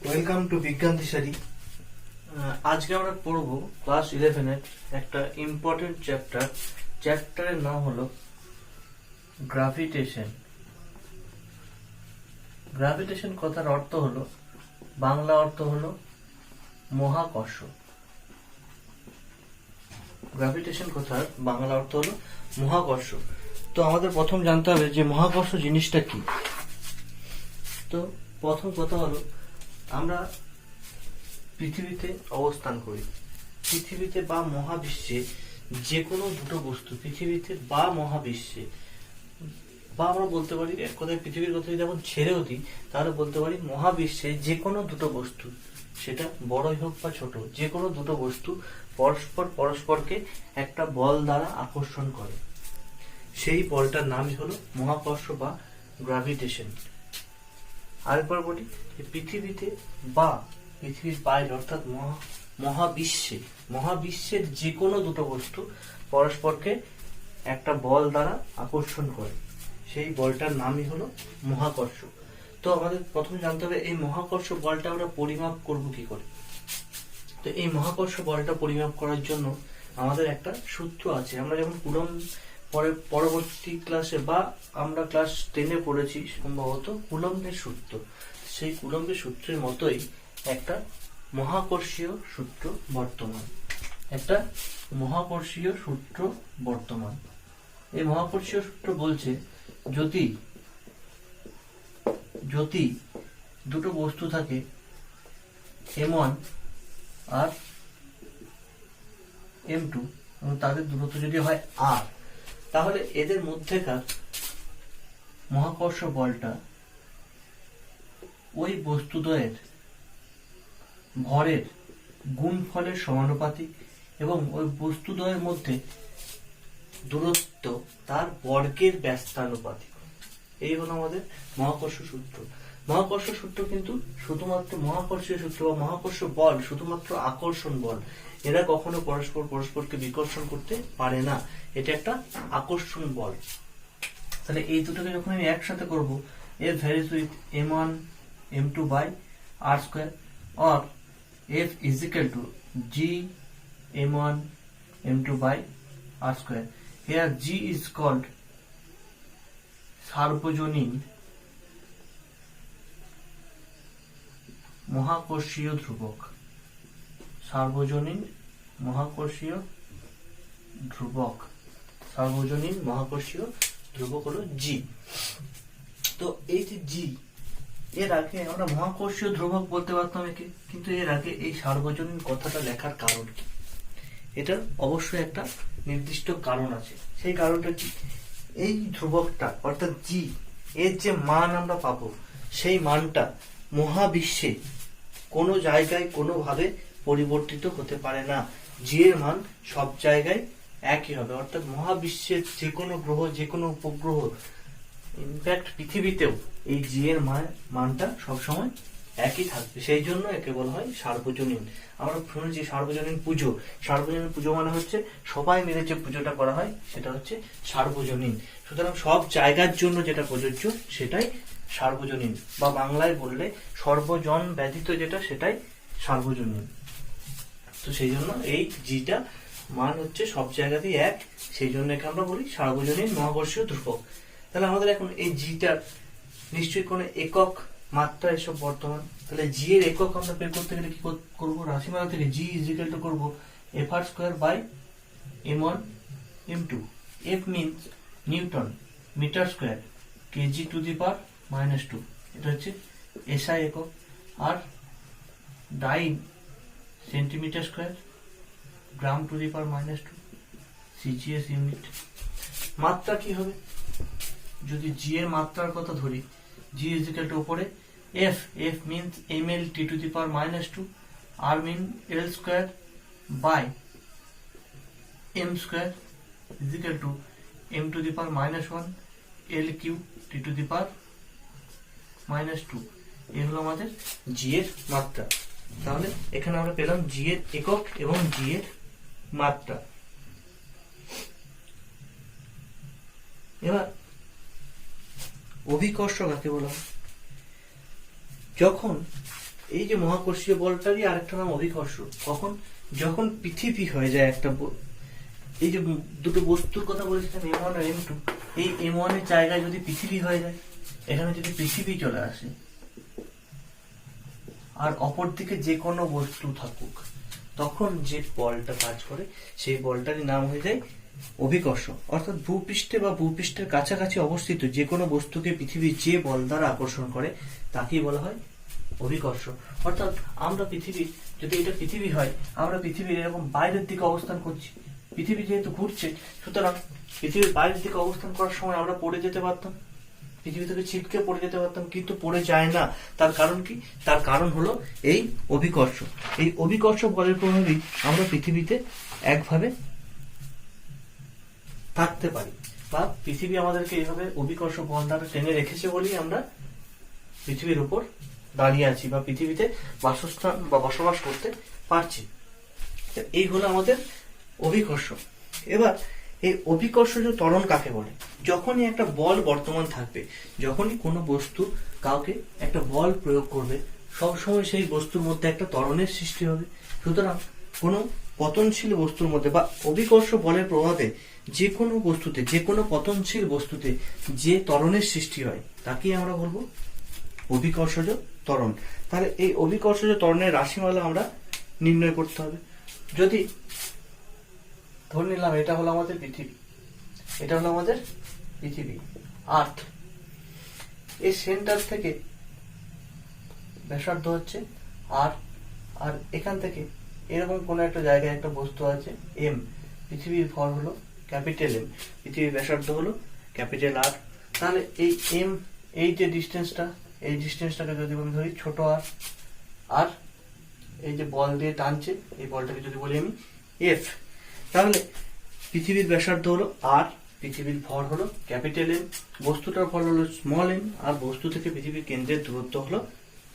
Welcome to বিজ্ঞান দিশারি। আজকে আমরা পড়ব ক্লাস 11 এর একটা ইম্পর্টেন্ট চ্যাপ্টারের নাম হলো গ্রাভিটেশন। গ্রাভিটেশন কথার অর্থ হলো, বাংলা অর্থ হলো মহাকর্ষ। গ্রাভিটেশন কথার বাংলা অর্থ হলো মহাকর্ষ। তো আমাদের প্রথম জানতে হবে যে মহাকর্ষ জিনিসটা কি। তো প্রথম কথা হলো, আমরা পৃথিবীতে অবস্থান করি। পৃথিবীতে বা মহাবিশ্বে যে কোনো দুটো বস্তু, পৃথিবীতে বা মহাবিশ্বে, বা আমরা বলতে পারি এক কথায় পৃথিবীর কথা যদি এখন ছেড়েও দিই তাহলে বলতে পারি মহাবিশ্বে যে কোনো দুটো বস্তু, সেটা বড়ই হোক বা ছোট, যে কোনো দুটো বস্তু পরস্পরকে একটা বল দ্বারা আকর্ষণ করে। সেই বলটার নামই হলো মহাকর্ষ বা গ্রাভিটেশন। আরেকবার বলি, পৃথিবীতে বা পৃথিবীর বাইরে অর্থাৎ মহাবিশ্বের যে কোনো দুটো বস্তু পরস্পরকে একটা বল দ্বারা আকর্ষণ করে, সেই বলটার নামই হলো মহাকর্ষ। তো আমাদের প্রথমে জানতে হবে এই মহাকর্ষ বলটা আমরা পরিমাপ করব কি করে। তো এই মহাকর্ষ বলটা পরিমাপ করার জন্য আমাদের একটা সূত্র আছে। আমরা যেমন পরবর্তী ক্লাসে বা আমরা ক্লাস 10-এ পড়েছি সম্ভবত কুলম্বের সূত্র। সেই কুলম্বের সূত্রের মতোই একটা মহাকর্ষীয় সূত্র বর্তমান। এই মহাকর্ষীয় সূত্র বলছে, যদি দুটো বস্তু থাকে m1 আর m2 এবং তাদের দূরত্ব যদি হয় r, তাহলে এদের মধ্যেকার মহাকর্ষ বলটা ওই বস্তুদ্বয়ের ভরের গুণফলের সমানুপাতিক এবং ওই বস্তুদ্বয়ের মধ্যে দূরত্ব তার বর্গের ব্যস্তানুপাতিক। এই হলো আমাদের মহাকর্ষ সূত্র। মহাকর্ষ সূত্র কিন্তু শুধুমাত্র মহাকর্ষীয় সূত্র বা মহাকর্ষ বল শুধুমাত্র আকর্ষণ বল। এরা কখনো পরস্পরকে বিকর্ষণ করতে পারে না। এটা একটা আকর্ষণ বল। তাহলে এই দুটোকে যখন আমি একসাথে করব, F varies with m1 m2 by r square or F is equal to g m1 m2 by r square. Here g is called সার্বজনীন মহাকর্ষীয় ধ্রুবক। সার্বজনীন মহাকর্ষীয় ধ্রুবক হলো g। তো এই যে g, এর আগে আমরা মহাকর্ষীয় ধ্রুবক বলতে পারতাম একে, কিন্তু এর আগে এই সার্বজনীন কথাটা লেখার কারণ কি? এটার অবশ্যই একটা নির্দিষ্ট কারণ আছে। সেই কারণটা কি? এই ধ্রুবকটা অর্থাৎ g এর যে মান আমরা পাবো, সেই মানটা মহাবিশ্বে কোনো জায়গায় কোনোভাবে পরিবর্তিত হতে পারে না। g এর মান সব জায়গায় একই হবে। অর্থাৎ মহাবিশ্বের যে কোনো গ্রহ, যে কোনো উপগ্রহ, ইনফ্যাক্ট পৃথিবীতেও এই g এর মানটা সবসময় একই থাকবে। সেই জন্য একে বলা হয় সার্বজনীন। আমরা শুনেছি সার্বজনীন পুজো মানে হচ্ছে সবাই মিলে যে পুজোটা করা হয় সেটা হচ্ছে সার্বজনীন। সুতরাং সব জায়গার জন্য যেটা প্রযোজ্য সেটাই সার্বজনীন, বা বাংলায় বললে সর্বজন ব্যতীত যেটা সেটাই সার্বজনীন। তো সেই জন্য এই জিটা মান হচ্ছে সব জায়গাতেই এক, সেই জন্য একে আমরা বলি সার্বজনীন মহাকর্ষীয় ধ্রুবক। তাহলে আমাদের এখন এই জিটার নিশ্চয়ই কোনো একক মাত্রা এসব বর্তমান। তাহলে জি এর একক আমরা বের করতে গেলে কি করবো? রাশিমালা থেকে জি ইজ ইকুয়াল টু করবো fr square by m1 m2। f means newton metre square kg to the power -2, এটা হচ্ছে এসআই একক। আর dyne centimetre square gram to the power -2 CGS unit. মাত্রা কি হবে? যদি জি এর মাত্রার কথা ধরি, g is equal to উপরে f means ml t to the power -2, r mean l square by m square is equal to m to the power -1 l cube t to the power -2। এই হলো আমাদের g এর মাত্রা। তাহলে এখানে আমরা পেলাম g এর একক এবং g এর মাত্রা। এবার অভিকর্ষ কাকে বলা হয়? যখন এই যে মহাকর্ষীয় বলটারই আরেকটা নাম অভিকর্ষ। কখন? যখন পৃথিবী হয়ে যায় একটা এই যে দুটো বস্তুর কথা বলেছিলাম M1 আর M2, এই M1 এর জায়গায় যদি পৃথিবী হয়ে যায়, এখানে যদি পৃথিবী চলে আসে আর অপর দিকে যে কোনো বস্তু থাকুক, তখন যে বলটা কাজ করে সেই বলটারই নাম হয়ে যায় অভিকর্ষ। অর্থাৎ ভূপৃষ্ঠে বা ভূপৃষ্ঠের কাছাকাছি অবস্থিত যে কোনো বস্তুকে পৃথিবী যে বল দ্বারা আকর্ষণ করে তাকেই বলা হয় অভিকর্ষ। অর্থাৎ আমরা পৃথিবী, যদি এটা পৃথিবী হয়, আমরা পৃথিবীর এরকম বাইরের দিকে অবস্থান করছি, পৃথিবী যেহেতু ঘুরছে, সুতরাং পৃথিবীর বাইরের দিকে অবস্থান করার সময় আমরা পড়ে যেতে পারতাম, পৃথিবী থেকে ছিটকে পড়ে যেতে পারতাম, কিন্তু পড়ে যায় না। তার কারণ কি? তার কারণ হলো এই অভিকর্ষ। এই অভিকর্ষ বলের প্রভাবেই আমরা পৃথিবীতে একভাবে থাকতে পারি, বা পৃথিবী আমাদেরকে এইভাবে অভিকর্ষ বল দ্বারা টেনে রেখেছে বলেই আমরা পৃথিবীর উপর দাঁড়িয়ে আছি বা পৃথিবীতে বাসস্থান বা বসবাস করতে পারছি। এই হলো আমাদের অভিকর্ষ। এবার এই অভিকর্ষজ ত্বরণ কাকে বলে? যখনই একটা বল বর্তমান থাকবে, যখনই কোনো বস্তু কাউকে একটা বল প্রয়োগ করবে, সবসময় সেই বস্তুর মধ্যে একটা ত্বরণের সৃষ্টি হবে। সুতরাং কোনো পতনশীল বস্তুর মধ্যে বা অভিকর্ষ বলের প্রভাবে যে কোনো বস্তুতে, যে কোনো পতনশীল বস্তুতে যে ত্বরণের সৃষ্টি হয় তাকেই আমরা বলবো অভিকর্ষজ ত্বরণ। তাহলে এই অভিকর্ষজ ত্বরণের রাশিমালা আমরা নির্ণয় করতে হবে। যদি ধরে নিলাম এটা হলো আমাদের পৃথিবী, এটা হলো আমাদের পৃথিবী, আর্থ, এই সেন্টার থেকে ব্যাসার্ধ হচ্ছে আর, আর এখান থেকে এরকম কোন একটা জায়গায় একটা বস্তু আছে এম, পৃথিবীর ভর হলো ক্যাপিটাল এম, পৃথিবীর ব্যাসার্ধ হলো ক্যাপিটাল আর। তাহলে এই এম, এই যে ডিস্টেন্সটা, এই ডিস্টেন্সটাকে যদি আমি ধরি ছোট আর, আর এই যে বল দিয়ে টানছে এই বলটাকে যদি বলি আমি এফ, তাহলে পৃথিবীর ব্যাসার্ধ হলো আর, পৃথিবীর ভর হলো ক্যাপিটাল এম, বস্তুটার ভর হলো স্মল এম, আর বস্তু থেকে পৃথিবীর কেন্দ্রের দূরত্ব হলো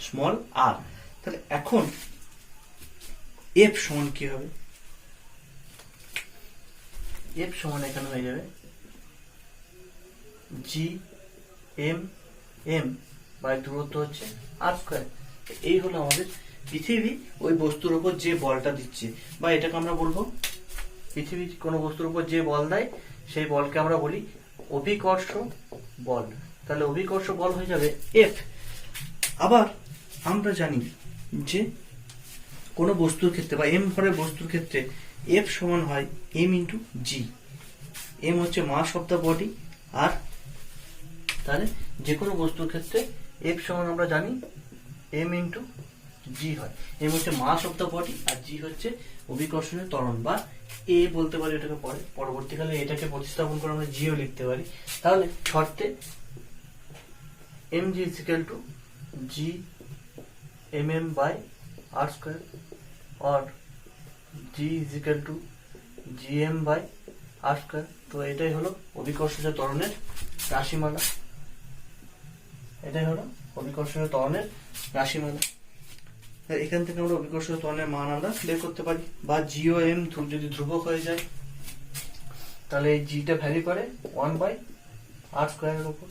স্মল আর। তাহলে এখন এফ সমান কি হবে? এফ সমান এখানে হয়ে যাবে জি এম, এম বাই দূরত্ব হচ্ছে আর স্কয়ার। এই হলো আমাদের পৃথিবী ওই বস্তুর উপর যে বলটা দিচ্ছে, বা এটাকে আমরা বলবো পৃথিবী কোনো বস্তুর উপর যে বল দেয় সেই বলকে আমরা বলি অভিকর্ষ বল। তাহলে অভিকর্ষ বল হয়ে যাবে এফ। আবার আমরা জানি যে কোনো বস্তুর ক্ষেত্রে বা এম ভরের বস্তুর ক্ষেত্রে এফ সমান হয় এম ইন্টু জি। এম হচ্ছে মাস অফ দ্য বডি, আর তাহলে যে কোনো বস্তুর ক্ষেত্রে এফ সমান আমরা জানি এম ইন্টু জি হয়। এম হচ্ছে মাস অফ দ্য বডি আর জি হচ্ছে অভিকর্ষণের ত্বরণ, বা এ বলতে পারি এটাকে, পরে পরবর্তীকালে এটাকে প্রতিস্থাপন করে আমরা জিও লিখতে পারি। তাহলে শর্তে M G is equal to G M M by R square, और G is equal to G M by R square. তো এটাই হলো অভিকর্ষজ ত্বরণের রাশিমালা, এটাই হলো অভিকর্ষজ ত্বরণের রাশিমালা। এখান থেকে আমরা অভিকর্ষজ ত্বরণের মান আমরা বের করতে পারি, বা জি ও এম যদি ধ্রুবক হয়ে যায় তাহলে এই জিটা ভ্যারি করে 1 বাই আর স্কোয়ারের উপর,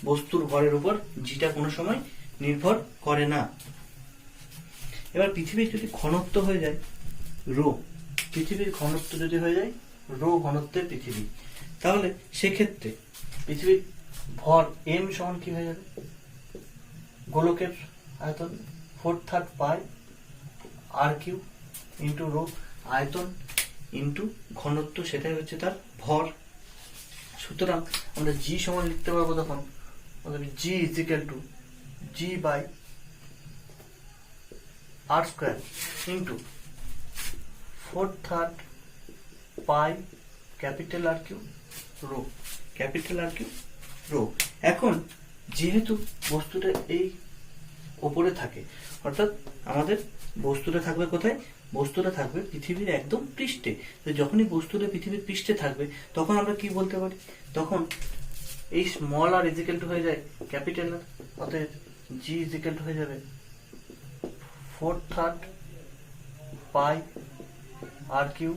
বস্তুর ভরের উপর জিটা কোনো সময় নির্ভর করে না। এবার পৃথিবীর যদি ঘনত্ব হয়ে যায় রো, পৃথিবীর ঘনত্ব যদি হয়ে যায় রো ঘনত্বের পৃথিবী, তাহলে সেক্ষেত্রে পৃথিবীর ভর এম সমান কি হয়ে যাবে? গোলকের আয়তন 4/3 pi R Q into rho, আয়তন ইন্টু ঘনত্ব, সেটাই হচ্ছে তার ভর। সুতরাং আমরা জি সমান লিখতে পারবো তখন G is equal to G by R square into 4/3 pi capital R cube rho, capital R cube rho. এখন যেহেতু বস্তুটা এই উপরে থাকে, অর্থাৎ আমাদের বস্তুটা থাকবে কোথায়? বস্তুটা থাকবে পৃথিবীর একদম পৃষ্ঠে। তো যখনই বস্তুটা পৃথিবীর পৃষ্ঠে থাকবে তখন আমরা কি বলতে পারি? তখন এই স্মল আর ইজিক্যাল টু হয়ে যায় ক্যাপিটাল আর, অতএব জি ইজিক্যাল টু হয়ে যাবে 4/3 pi R cube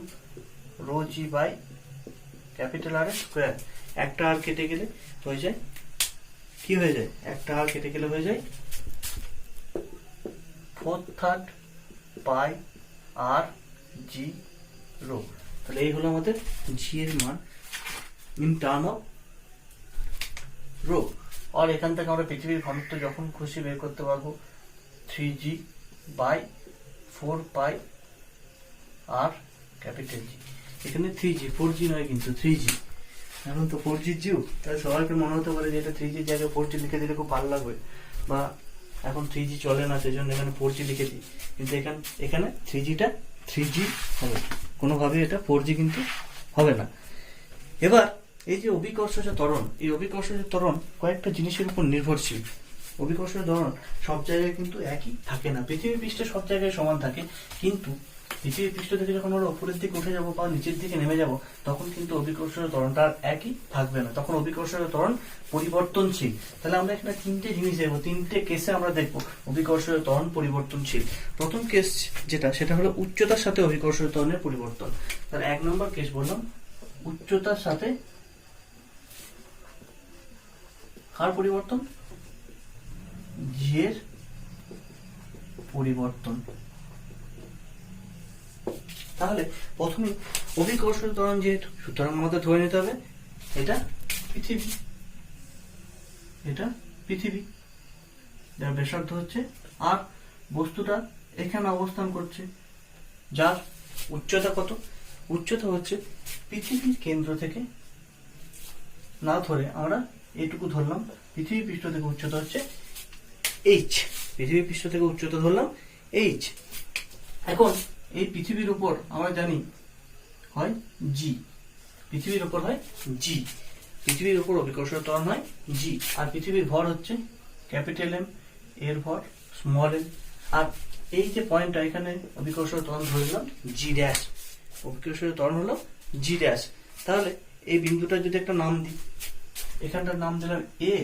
rho G by capital R square. একটা আর কেটে গেলে হয়ে যায় কি হয়ে যায়? একটা আর কেটে গেলে হয়ে যায় 4/3 পাই আর জি রো। তাহলে এই হলো আমাদের জি এর মান ইন টার্ম অফ রো। আর এখান থেকে আমরা পৃথিবীর ঘনত্ব যখন খুশি বের করতে পারবো 3g/4 পাই আর ক্যাপিটাল জি। এখানে 3g, 4g নয় কিন্তু 3g, এখন তো 4g যুগ, তাই সবাইকে মনে হতে পারে যে এটা 3g এর জায়গায় 4g লিখে দিলে খুব ভালো লাগবে, বা এখন 3g চলে না সেই জন্য এখানে 4g লিখে দিই, কিন্তু এখানে 3gটা 3g হবে, কোনোভাবে এটা 4g কিন্তু হবে না। এবার এই যে অভিকর্ষজ ত্বরণ, এই অভিকর্ষজ ত্বরণ কয়েকটা জিনিসের উপর নির্ভরশীল। অভিকর্ষজ ত্বরণ সব জায়গায় কিন্তু একই থাকে না, পৃথিবী পৃষ্ঠে সব জায়গায় সমান থাকে, কিন্তু পৃথিবী পৃষ্ঠ থেকে যখন আমরা উপরের দিকে উঠে যাব বা নিচের দিকে নেমে যাব তখন কিন্তু অভিকর্ষজ ত্বরণটা আর একই থাকবে না, তখন অভিকর্ষজ ত্বরণ পরিবর্তনশীল। তাহলে আমরা এখানে তিনটে জিনিস দেখবো, তিনটে কেসে আমরা দেখবো অভিকর্ষজ ত্বরণ পরিবর্তনশীল। প্রথম কেস যেটা, সেটা হলো উচ্চতার সাথে অভিকর্ষজ ত্বরণের পরিবর্তন। তাহলে 1 নম্বর কেস বললাম উচ্চতার সাথে কার পরিবর্তন, জি এর পরিবর্তন। তাহলে প্রথমে অভিকর্ষজ ত্বরণ যেহেতু, সুতরাং আমাদের ধরে নিতে হবে এটা পৃথিবী, এটা পৃথিবী যার ব্যাসার্ধ হচ্ছে আর, বস্তুটা এখানে অবস্থান করছে যার উচ্চতা কত, উচ্চতা হচ্ছে পৃথিবীর কেন্দ্র থেকে না ধরে আমরা এইটুকু ধরলাম, পৃথিবী পৃষ্ঠ থেকে উচ্চতা হচ্ছে এইচ, পৃথিবী পৃষ্ঠ থেকে উচ্চতা ধরলাম এইচ। এখন এই পৃথিবীর উপর আমরা জানি হয় জি, পৃথিবীর উপর হয় জি, পৃথিবীর উপর অভিকর্ষজ ত্বরণ হয় জি, আর পৃথিবীর ভর হচ্ছে ক্যাপিটাল এম, এর ভর স্মল এম, আর এই যে পয়েন্টটা এখানে অভিকর্ষজ ত্বরণ ধরলাম জি ড্যাশ, অভিকর্ষজ ত্বরণ হলো জি ড্যাশ। তাহলে এই বিন্দুটার যদি একটা নাম দিই, এখানটার নাম দিলাম এ,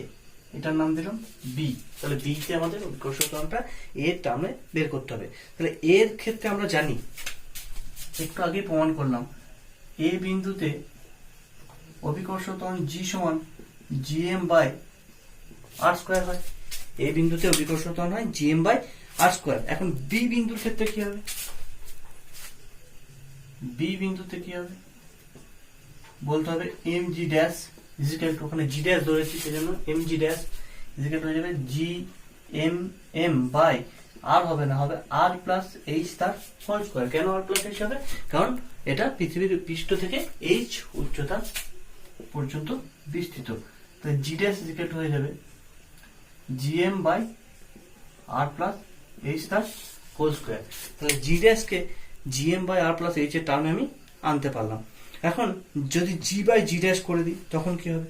এটার নাম দিলাম বি, তাহলে বি তে আমাদের অভিকর্ষজ ত্বরণটা এর টার্মে বের করতে হবে। তাহলে এর ক্ষেত্রে আমরা জানি, একটু আগে প্রমাণ করলাম, এ বিন্দুতে অভিকর্ষজ ত্বরণ জি সমান জিএম বাই আর স্কয়ার হয়, এই বিন্দুতে অভিকর্ষজ ত্বরণ হয় জিএম বাই আর স্কয়ার। এখন বি বিন্দুর ক্ষেত্রে কি হবে, বি বিন্দুতে কি হবে বলতে হবে M G dash equal to, ওখানে জি ড্যাশ ধরেছি সেজন্য M G dash equal to হয়ে যাবে G M M by R হবে না, হবে আর প্লাস এইচ তার হোল স্কয়ার। কেন আর প্লাস এইচ হবে, কারণ এটা পৃথিবীর পৃষ্ঠ থেকে এইচ উচ্চতা পর্যন্ত বিস্তৃত। তো জি ড্যাশ ইজিক্যাল টু হয়ে যাবে GM by R plus H তার হোল স্কয়ার। তাহলে জি ড্যাশ কে GM by R plus H এর টার্মে আমি আনতে পারলাম। এখন যদি জি বাই জি ড্যাশ করে দিই তখন কি হবে,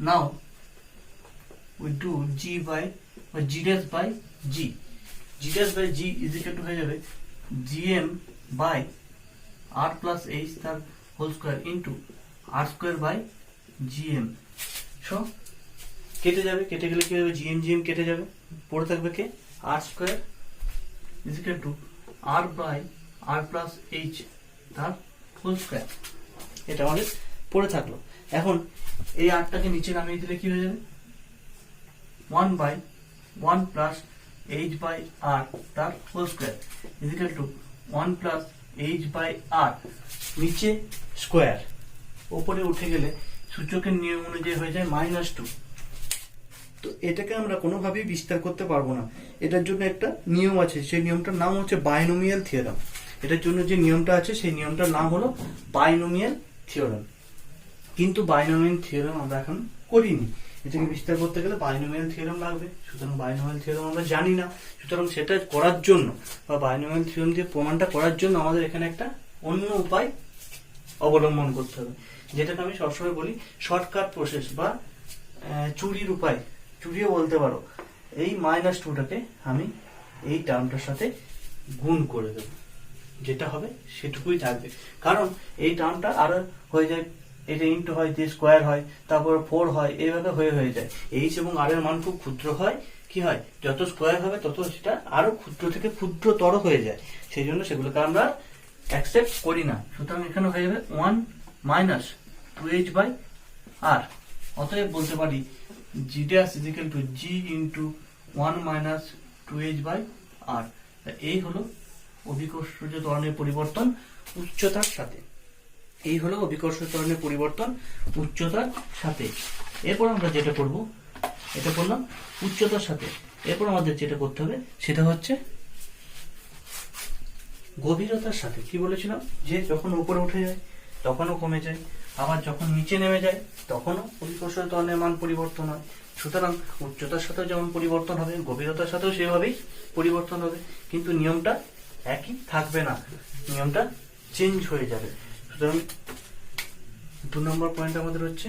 নাও we do g by or g dash by g, g dash by g is equal to হয়ে যাবে gm by r plus h তার whole square into r square by gm। So কেটে যাবে, কেটে গেলে কি হবে, gm gm কেটে যাবে, পড়ে থাকবে কে r square is equal to r by r plus h তার হোল স্কয়ার, এটা আমাদের পড়ে থাকলো। এখন এই আরটাকে নিচে নামিয়ে দিলে কি হয়ে যাবে, 1 by 1 plus h by r তার whole square is equal to 1 plus h by r, নিচে স্কয়ার, উপরে উঠে গেলে সূচকের নিয়ম অনুযায়ী হয়ে যায় -2। তো এটাকে আমরা কোনোভাবেই বিস্তার করতে পারবো না, এটার জন্য একটা নিয়ম আছে, সেই নিয়মটার নাম হচ্ছে বাইনোমিয়াল থিওরেম। এটার জন্য যে নিয়মটা আছে সেই নিয়মটার নাম হলো বাইনোমিয়াল থিওরেম, কিন্তু বাইনোমিয়াল থিওরেম আমরা এখন করিনি, এটাকে বিস্তার করতে গেলে বাইনোমিয়াল থিওরেম লাগবে, সুতরাং বাইনোমিয়াল থিওরেম আমরা জানি না, সুতরাং সেটা করার জন্য বা বাইনোমিয়াল থিওরেম দিয়ে প্রমাণটা করার জন্য আমাদের এখানে একটা অন্য উপায় অবলম্বন করতে হবে, যেটাকে আমি সবসময় বলি শর্টকাট প্রসেস বা চুরির উপায়, চুরিও বলতে পারো। এই -2টাকে আমি এই টার্মটার সাথে গুণ করে দেব, যেটা হবে সেটুকুই থাকবে, কারণ এই টার্মটা আরো হয়ে যায়, এটা ইন্টু হয়, যে স্কয়ার হয়, তারপর 4 হয়, এইভাবে হয়ে যায়। এইচ এবং আর এর মান খুব ক্ষুদ্র হয়, কি হয়, যত স্কয়ার হবে তত সেটা আরো ক্ষুদ্র থেকে ক্ষুদ্রতর হয়ে যায়, সেই জন্য সেগুলোকে আমরা অ্যাকসেপ্ট করি না। সুতরাং এখানে হয়ে যাবে 1 minus 2h by r, অতএব বলতে পারি g dash is equal to g into 1 minus 2h/r। এই হলো অভিকর্ষজ ত্বরণের পরিবর্তন উচ্চতার সাথে। এই হলো অভিকর্ষজ ত্বরণের পরিবর্তন উচ্চতার সাথে। এরপর আমরা যেটা করব, এটা করলাম উচ্চতার সাথে। এরপর আমাদের যেটা করতে হবে সেটা হচ্ছে গভীরতার সাথে। কি বলেছিলাম, যে যখন উপরে উঠে যায় তখনও কমে যায়, আবার যখন নিচে নেমে যায় তখনও অভিকর্ষজ ত্বরণের মান পরিবর্তন হয়। সুতরাং উচ্চতার সাথেও যেমন পরিবর্তন হবে, গভীরতার সাথেও সেভাবেই পরিবর্তন হবে, কিন্তু নিয়মটা একই থাকবে না, নিয়মটা চেঞ্জ হয়ে যাবে। সুতরাং 2 নম্বর পয়েন্ট আমাদের হচ্ছে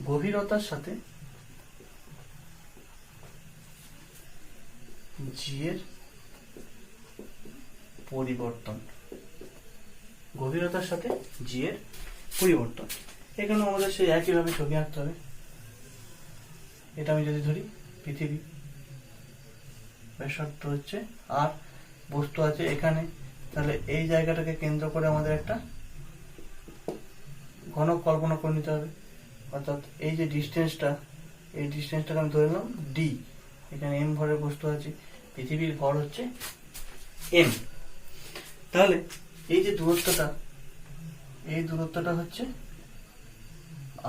গভীরতার সাথে জি এর পরিবর্তন। গভীরতার সাথে জি এর পরিবর্তন। এখানে আমাদের সেই একইভাবে ছবি আঁকতে হবে। এটা আমি যদি ধরি পৃথিবী, ব্যাসার্ধ হচ্ছে আর, বস্তু আছে এখানে, তাহলে এই জায়গাটাকে কেন্দ্র করে আমাদের একটা ঘনক কল্পনা করে নিতে হবে। অর্থাৎ এই যে ডিস্টেন্সটা, এই ডিস্টেন্সটাকে আমি ধরে নিলাম ডি। এখানে এম ভরের বস্তু আছে, পৃথিবীর ভর হচ্ছে এম। তাহলে এই যে দূরত্বটা, এই দূরত্বটা হচ্ছে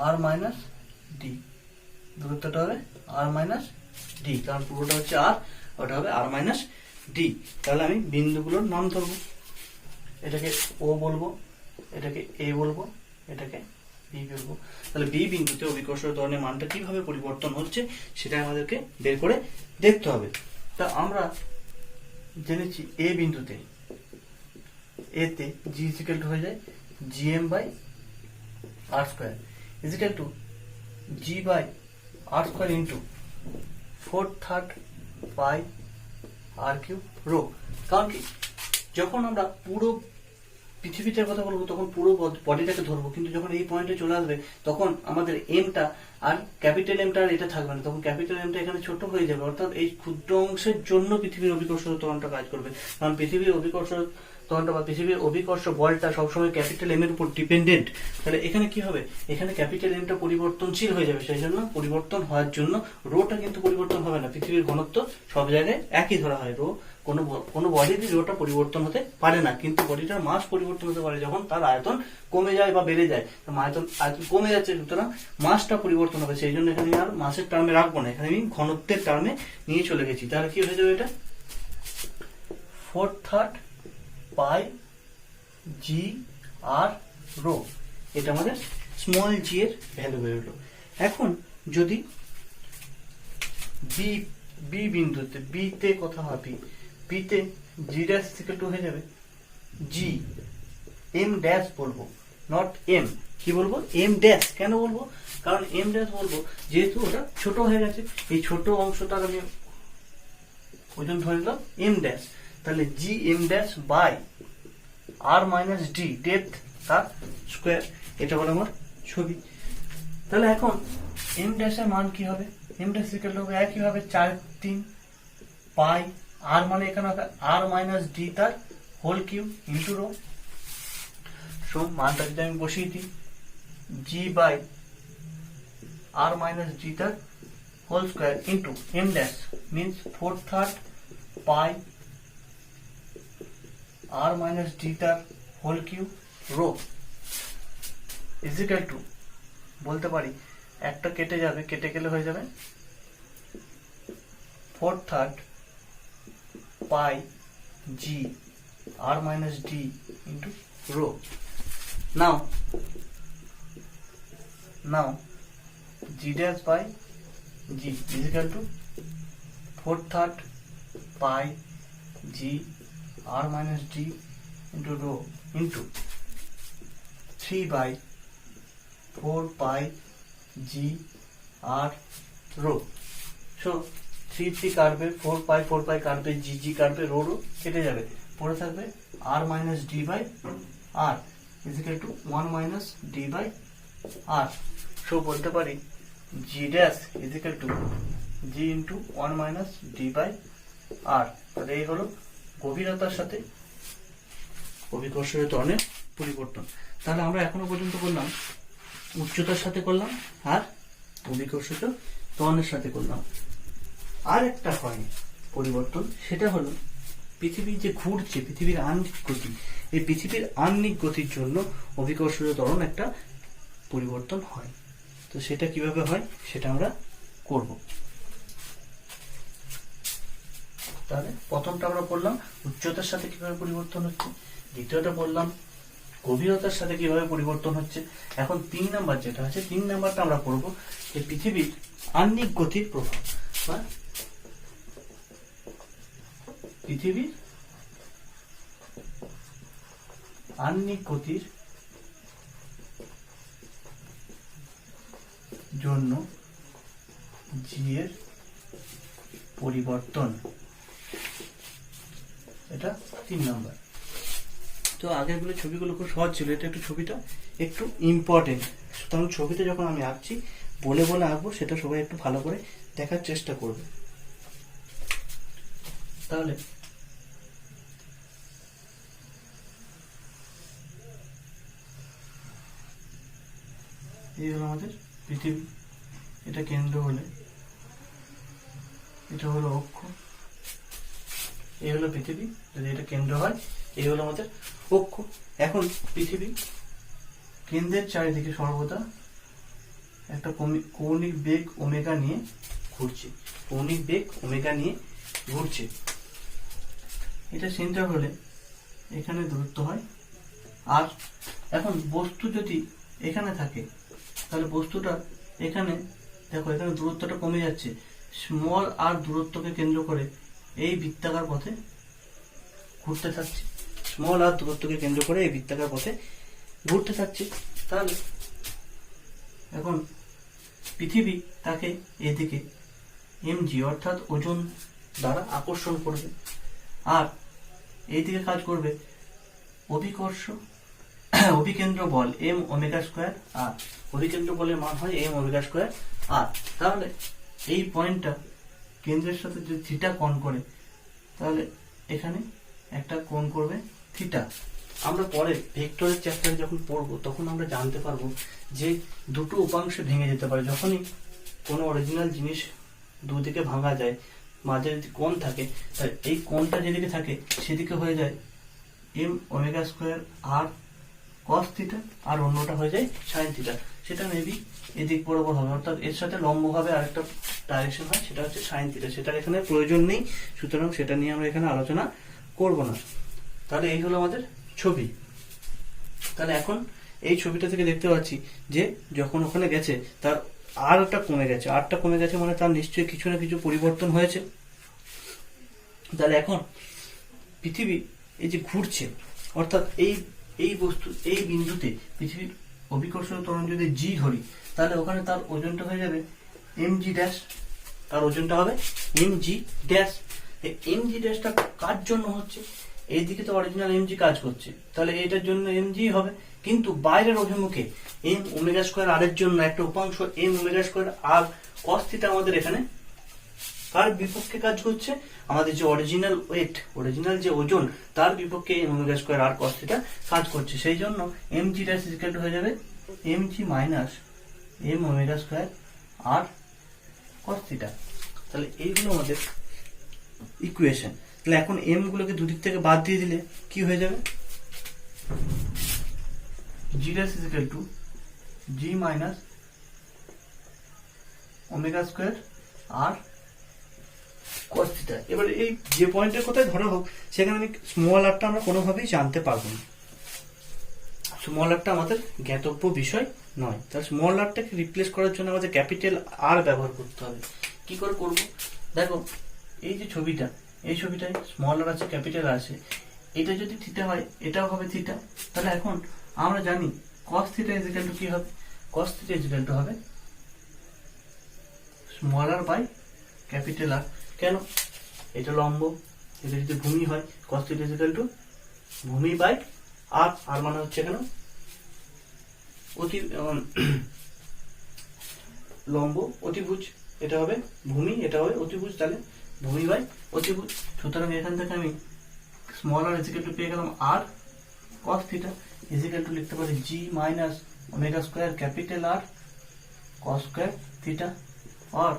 আর মাইনাস ডি। দূরত্বটা হবে আর মাইনাস ডি, কারণ পুরোটা হচ্ছে আর, ওটা হবে আর মাইনাস ডি। তাহলে আমি বিন্দুগুলোর নাম ধরবো। এটাকে ও বলবো, এটাকে এ বলবো, এটাকে বি বলবো। তাহলে বি বিন্দুতে অভিকর্ষজ ত্বরণের মানটা কিভাবে পরিবর্তন হচ্ছে সেটা আমাদেরকে বের করে দেখতে হবে। তা আমরা জেনেছি এ বিন্দুতে, এতে জি ইজিক্যাল টু হয়ে যায় GM by R square equal to G by R square into 4/3 pi R cube rho. কারণ কি, যখন আমরা পুরো পৃথিবীটার কথা বলবো তখন পুরো বডিটাকে ধরবো, কিন্তু যখন এই পয়েন্টে চলে আসবে তখন আমাদের এমটা আর ক্যাপিটাল এমটা আর এটা থাকবে না, তখন ক্যাপিটাল এমটা এখানে ছোট হয়ে যাবে। অর্থাৎ এই ক্ষুদ্র অংশের জন্য পৃথিবীর অভিকর্ষজ ত্বরণটা কাজ করবে, কারণ পৃথিবীর অভিকর্ষজ ত্বরণটা বা পৃথিবীর অভিকর্ষ বলটা সবসময় ক্যাপিটাল এম এর উপর ডিপেন্ডেন্ট। তাহলে এখানে কি হবে, এখানে ক্যাপিটাল এমটা পরিবর্তনশীল হয়ে যাবে, সেই জন্য পরিবর্তন হওয়ার জন্য রোটা কিন্তু পরিবর্তন হবে না। পৃথিবীর ঘনত্ব সব জায়গায় একই ধরা হয়, রো কোনো বডির রোটা পরিবর্তন হতে পারে না, কিন্তু বডিটার মাস পরিবর্তন হতে পারে যখন তার আয়তন কমে যায় বা বেড়ে যায়। আয়তন কমে যাচ্ছে, সুতরাং মাসটা পরিবর্তন হবে, সেই জন্য এখানে আর মাসের টার্মে রাখবো না, এখানে আমি ঘনত্বের টার্মে নিয়ে চলে গেছি। তাহলে কি হয়ে যাবে, এটা 4/3 পাই জি আর রো। এটা আমাদের স্মল জি এর ভ্যালু বেরোলো। এখন যদি বি বিন্দুতে, বিতে কথা ভাবি, বিতে জি ড্যাশ ইকুয়াল টু হয়ে যাবে জি এম ড্যাশ বলবো, নট এম। কি বলবো, এম ড্যাশ। কেন বলবো, কারণ এম ড্যাশ বলবো যেহেতু ওটা ছোট হয়ে গেছে, এই ছোট অংশটার আমি ওজন ধরে নিলাম এম ড্যাশ। তাহলে G M dash by R minus D depth তার স্কোয়ার। এটা হলো আমার ছবি। তাহলে এখন এম ড্যাশের মান কি হবে, এম ড্যাশ ইকুয়াল টু হবে একইভাবে 4/3 পাই আর, মানে এখানে হবে আর মাইনাস ডি তার whole cube into rho. So মানটা যদি আমি বসিয়ে দিই, G by R minus D তার whole square into M dash means 4/3 pi R minus D তার whole cube rho equal to, বলতে পারি একটা কেটে যাবে, কেটে গেলে হয়ে যাবে 4/3 pi G R minus D into rho. Now G dash by G equal to 4/3 pi G R minus D into rho into 3/4 pi G R rho. So 3 কাটবে, 4 পাই কাটবে, জি কাটবে, রো কেটে যাবে, পড়ে থাকবে R minus D by R equal to 1 minus D by R. So বলতে পারি G dash equal to G into 1 minus D by R. তাহলে এই হলো গভীরতার সাথে অভিকর্ষজ ত্বরণের পরিবর্তন। তাহলে আমরা এখনো পর্যন্ত করলাম উচ্চতার সাথে করলাম আর অভিকর্ষজ ত্বরণের সাথে করলাম। আর একটা হয় পরিবর্তন, সেটা হলো পৃথিবী যে ঘুরছে, পৃথিবীর আহ্নিক গতি, এই পৃথিবীর আহ্নিক গতির জন্য অভিকর্ষীয় ত্বরণ একটা পরিবর্তন হয়। তো সেটা কিভাবে হয় সেটা আমরা করব। তাহলে প্রথমটা আমরা বললাম উচ্চতার সাথে কিভাবে পরিবর্তন হচ্ছে, দ্বিতীয়টা বললাম গভীরতার সাথে কিভাবে পরিবর্তন হচ্ছে। এখন 3 নাম্বার যেটা আছে, 3 নাম্বারটা আমরা পড়ব যে পৃথিবীর আহ্নিক গতির প্রভাব বা পৃথিবীর আহ্নিক গতির জন্য জি এর পরিবর্তন, এটা 3 নাম্বার। তো আগেরগুলো ছবিগুলো খুব সহজ ছিল, এটা একটু ছবিটা একটু ইম্পর্টেন্ট, সুতরাং ছবিটা যখন আমি আঁকছি বলে বলে আঁকবো, সেটা সবাই একটু ভালো করে দেখার চেষ্টা করবে। তাহলে এই হলো আমাদের পৃথিবী, এটা কেন্দ্র হলে এটা হলো অক্ষ, এই হলো পৃথিবী, যদি এটা কেন্দ্র হয় এই হলো আমাদের অক্ষ। এখন পৃথিবী কেন্দ্রের চারিদিকে সর্বদা একটা কৌণিক বেগ ওমেগা নিয়ে ঘুরছে, কৌণিক বেগ ওমেগা নিয়ে ঘুরছে। এটা সেন্টার হলে এখানে দূরত্ব হয় আর। এখন বস্তু যদি এখানে থাকে তাহলে বস্তুটা এখানে দেখো, এখানে দূরত্বটা কমে যাচ্ছে, স্মল আর দূরত্বকে কেন্দ্র করে এই বৃত্তাকার পথে ঘুরতে থাকছে, স্মল আর দূরত্বকে কেন্দ্র করে এই বৃত্তাকার পথে ঘুরতে থাকছে। তাহলে এখন পৃথিবী তাকে এদিকে mg অর্থাৎ ওজন দ্বারা আকর্ষণ করবে, আর এইদিকে কাজ করবে অভিকেন্দ্র বল m ওমেগা স্কয়ার আর। অভিকেন্দ্র বলের মান হয় m ওমেগা স্কয়ার আর। তাহলে এই পয়েন্টটা কেন্দ্রের সাথে যদি থিটা কোণ করে, তাহলে এখানে একটা কোণ করবে থিটা। আমরা পরে ভেক্টরের চ্যাপ্টারে যখন পড়বো তখন আমরা জানতে পারবো যে দুটো উপাংশে ভেঙে যেতে পারে। যখনই কোনো অরিজিনাল জিনিস দুদিকে ভাঙা যায়, মাঝে যদি কোণ থাকে, তাহলে এই কোণটা যেদিকে থাকে সেদিকে হয়ে যায় m omega square R cos theta, আর অন্যটা হয়ে যায় sin থিটা। সেটা মেবি এদিক বরাবর হবে, অর্থাৎ এর সাথে লম্বভাবে আরেকটা ডাইরেকশন হয়, সেটা হচ্ছে sin থিটা। সেটার এখানে প্রয়োজন নেই, সুতরাং সেটা নিয়ে আমরা এখানে আলোচনা করব না। তাহলে এই হলো আমাদের ছবি। তাহলে এখন এই ছবিটা থেকে দেখতে পাচ্ছি যে যখন ওখানে গেছে তার আরটা কমে গেছে, আরটা কমে গেছে মানে তার নিশ্চয়ই কিছু না কিছু পরিবর্তন হয়েছে। তাহলে এখন পৃথিবী এই যে ঘুরছে, অর্থাৎ এই বস্তু এই বিন্দুতে পৃথিবীর অভিকর্ষীয় ত্বরণ যদি জি ধরি, তাহলে ওখানে তার ওজনটা হয়ে যাবে mg ড্যাশ, তার ওজনটা হবে mg ড্যাশ। mg ড্যাশটা কার জন্য হচ্ছে? এইদিকে তো অরিজিনাল mg কাজ করছে, তাহলে এটার জন্য mg হবে, কিন্তু বাইরের অভিমুখে m ওমেগা স্কয়ার আর এর জন্য একটা উপাংশ m omega square R cos theta আমাদের এখানে কার বিপক্ষে কাজ করছে? আমাদের যে অরিজিনাল ওয়েট, অরিজিনাল যে ওজন, তার বিপক্ষে m omega square R cos theta কাজ করছে। সেই জন্য mg ড্যাশ ইকুয়াল টু হয়ে যাবে mg minus m omega square R cos theta. তাহলে এইগুলো আমাদের ইকুয়েশন। তাহলে এখন m গুলোকে দুদিক থেকে বাদ দিয়ে দিলে কি হয়ে যাবে? g dash equal to g minus omega square R cos theta. এবার এই যে পয়েন্টের কথাই ধরা হোক, সেখানে আমি স্মল আরটা আমরা কোনোভাবেই জানতে পারবো না, স্মল আরটা আমাদের জ্ঞাতব্য বিষয় নয়। তাহলে স্মল আরটাকে রিপ্লেস করার জন্য আমাদের ক্যাপিটাল আর ব্যবহার করতে হবে। কি করে করব? দেখো এই যে ছবিটা, এই ছবিটায় স্মল আর আছে, ক্যাপিটাল আছে, এটা যদি থিটা হয় এটাও হবে থিটা। তাহলে এখন আমরা জানি cos theta is equal to কি হবে? cos theta is equal to হবে small R by capital R. কেন? এটা লম্ব, এটা যদি ভূমি হয় cos theta is equal to ভূমি বাই আর। আর মানে হচ্ছে এখানে লম্ব অতিভুজ, এটা হবে ভূমি, এটা হবে অতিভুজ, তাহলে ভূমি বাই অতিভুজ। সুতরাং এখান থেকে আমি small R is equal to পেয়ে গেলাম আর cos theta is equal to লিখতে পারি g minus omega square capital R cos square theta, আর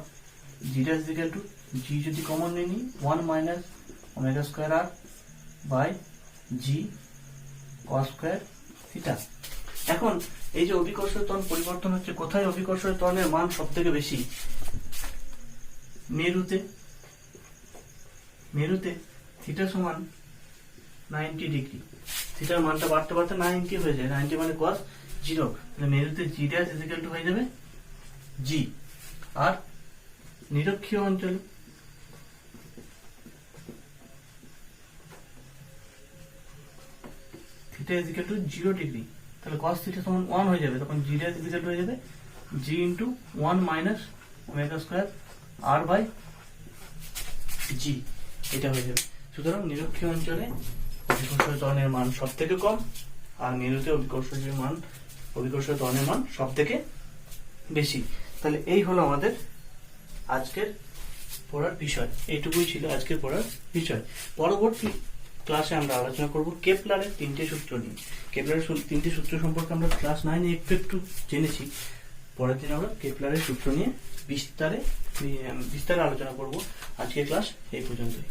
G dash equal to G যদি কমন নিয়ে নিই 1 minus omega square R by G cos square theta. এখন এই যে অভিকর্ষীয় ত্বরণ পরিবর্তন হচ্ছে, কোথায় অভিকর্ষীয় ত্বরণের মান সব থেকে বেশি? মেরুতে। মেরুতে থিটা সমান 90 ডিগ্রি, থিটার মানটা বাড়তে বাড়তে 90 হয়ে যায়, 90 মানে cos 0, তাহলে মেরুতে জি ড্যাশ ইকুয়াল টু হয়ে যাবে জি। আর নিরক্ষীয় অঞ্চলে থিটা ইকুয়াল টু 0 ডিগ্রি, তাহলে cos থিটা সমান 1 হয়ে যাবে, তখন জি ড্যাশ ইকুয়াল টু হয়ে যাবে G into 1 minus omega square R by G, এটা হয়ে যাবে। সুতরাং নিরক্ষীয় অঞ্চলে অভিকর্ষীয় ত্বরণের মান সব থেকে কম, আর মেরুতে অভিকর্ষীয় ত্বরণের মান সব থেকে বেশি। তাহলে এই হলো আমাদের আজকের পড়ার বিষয়, এইটুকুই ছিল আজকের পড়ার বিষয়। পরবর্তী ক্লাসে আমরা আলোচনা করব কেপলারের 3টে সূত্র নিয়ে। কেপলারের 3টে সূত্র সম্পর্কে আমরা ক্লাস 9 একটু জেনেছি। পরের দিন আমরা কেপলারের সূত্র নিয়ে বিস্তারে আলোচনা করব। আজকের ক্লাস এই পর্যন্তই।